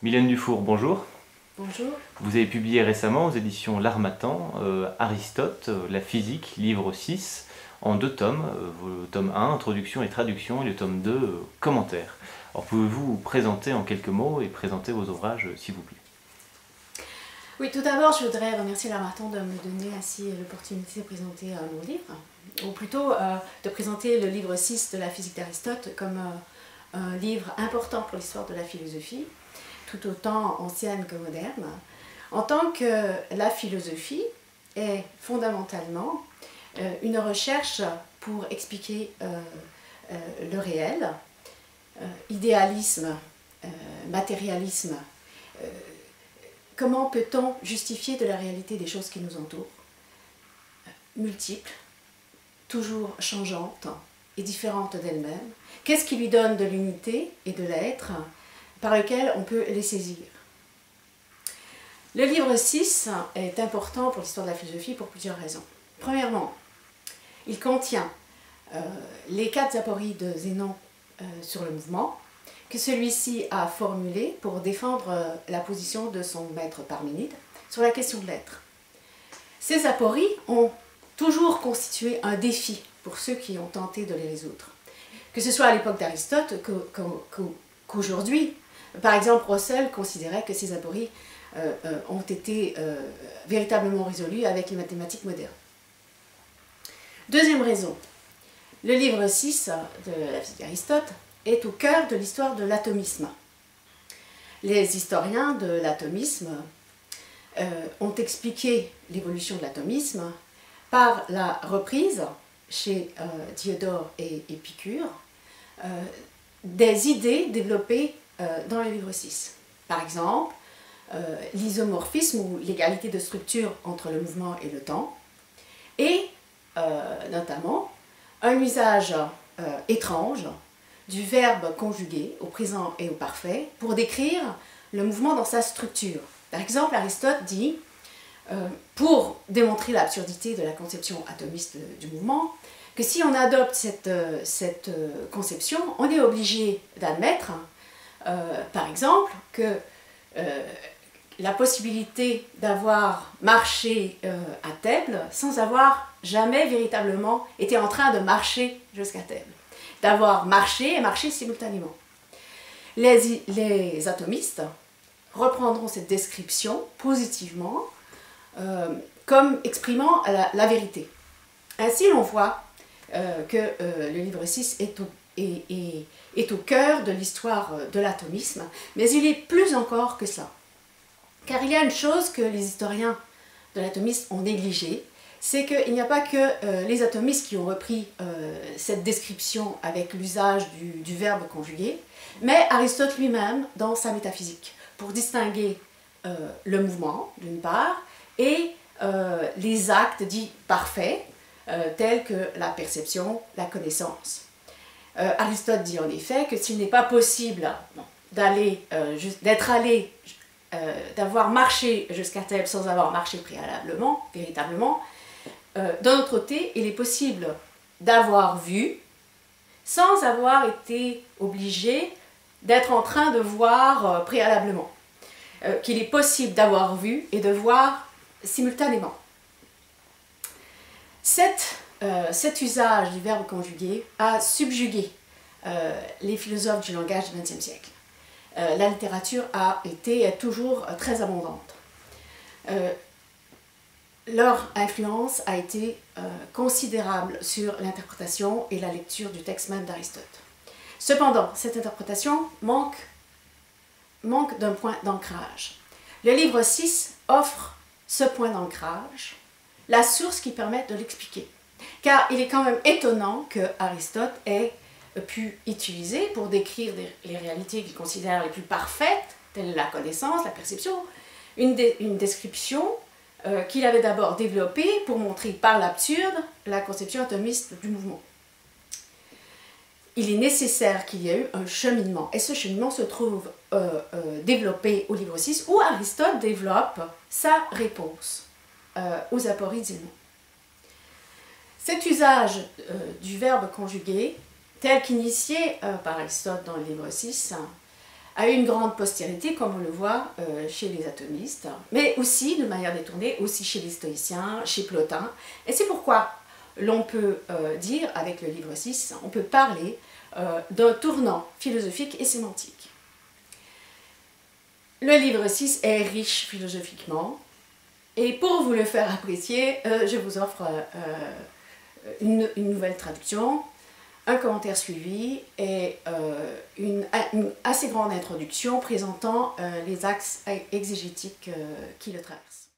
Mylène Dufour, bonjour. Bonjour. Vous avez publié récemment aux éditions L'Harmattan Aristote, la physique, livre 6, en 2 tomes, le tome 1, introduction et traduction, et le tome 2, commentaires. Alors pouvez-vous vous présenter en quelques mots et présenter vos ouvrages, s'il vous plaît? Oui, tout d'abord, je voudrais remercier L'Harmattan de me donner ainsi l'opportunité de présenter mon livre, ou plutôt de présenter le livre 6 de la physique d'Aristote comme un livre important pour l'histoire de la philosophie, tout autant ancienne que moderne, en tant que la philosophie est fondamentalement une recherche pour expliquer le réel, idéalisme, matérialisme. Comment peut-on justifier de la réalité des choses qui nous entourent, multiples, toujours changeantes et différentes d'elles-mêmes? Qu'est-ce qui lui donne de l'unité et de l'être par lequel on peut les saisir? Le livre 6 est important pour l'histoire de la philosophie pour plusieurs raisons. Premièrement, il contient les 4 apories de Zénon sur le mouvement, que celui-ci a formulé pour défendre la position de son maître Parménide sur la question de l'être. Ces apories ont toujours constitué un défi pour ceux qui ont tenté de les résoudre. Que ce soit à l'époque d'Aristote qu'aujourd'hui. Par exemple, Russell considérait que ces apories ont été véritablement résolues avec les mathématiques modernes. Deuxième raison, le livre 6 de la physique d'Aristote est au cœur de l'histoire de l'atomisme. Les historiens de l'atomisme ont expliqué l'évolution de l'atomisme par la reprise, chez Diodore et Épicure, des idées développées dans le livre 6. Par exemple, l'isomorphisme ou l'égalité de structure entre le mouvement et le temps, et notamment un usage étrange du verbe conjugué au présent et au parfait pour décrire le mouvement dans sa structure. Par exemple, Aristote dit, pour démontrer l'absurdité de la conception atomiste du mouvement, que si on adopte cette conception, on est obligé d'admettre, par exemple, que la possibilité d'avoir marché à Thèbes sans avoir jamais véritablement été en train de marcher jusqu'à Thèbes. D'avoir marché et marché simultanément. Les atomistes reprendront cette description positivement comme exprimant la vérité. Ainsi, l'on voit que le livre 6 est au cœur de l'histoire de l'atomisme, mais il est plus encore que cela. Car il y a une chose que les historiens de l'atomisme ont négligée, c'est qu'il n'y a pas que les atomistes qui ont repris cette description avec l'usage du verbe conjugué, mais Aristote lui-même dans sa métaphysique, pour distinguer le mouvement, d'une part, et les actes dits parfaits, tels que la perception, la connaissance. Aristote dit en effet que s'il n'est pas possible d'avoir marché jusqu'à Thèbes sans avoir marché préalablement, véritablement, d'un autre côté, il est possible d'avoir vu sans avoir été obligé d'être en train de voir préalablement. Qu'il est possible d'avoir vu et de voir simultanément. Cet usage du verbe conjugué a subjugué les philosophes du langage du XXe siècle. La littérature a été et est toujours très abondante. Leur influence a été considérable sur l'interprétation et la lecture du texte même d'Aristote. Cependant, cette interprétation manque d'un point d'ancrage. Le livre 6 offre ce point d'ancrage, la source qui permet de l'expliquer. Car il est quand même étonnant que Aristote ait pu utiliser pour décrire les réalités qu'il considère les plus parfaites, telles la connaissance, la perception, une description qu'il avait d'abord développée pour montrer par l'absurde la conception atomiste du mouvement. Il est nécessaire qu'il y ait eu un cheminement, et ce cheminement se trouve développé au livre 6, où Aristote développe sa réponse aux apories de Zénon. Cet usage du verbe conjugué, tel qu'initié par Aristote dans le livre 6, a eu une grande postérité, comme on le voit chez les atomistes, mais aussi, de manière détournée, aussi chez les stoïciens, chez Plotin. Et c'est pourquoi l'on peut dire, avec le livre 6, on peut parler d'un tournant philosophique et sémantique. Le livre 6 est riche philosophiquement, et pour vous le faire apprécier, je vous offre une nouvelle traduction, un commentaire suivi et une assez grande introduction présentant les axes exégétiques qui le traversent.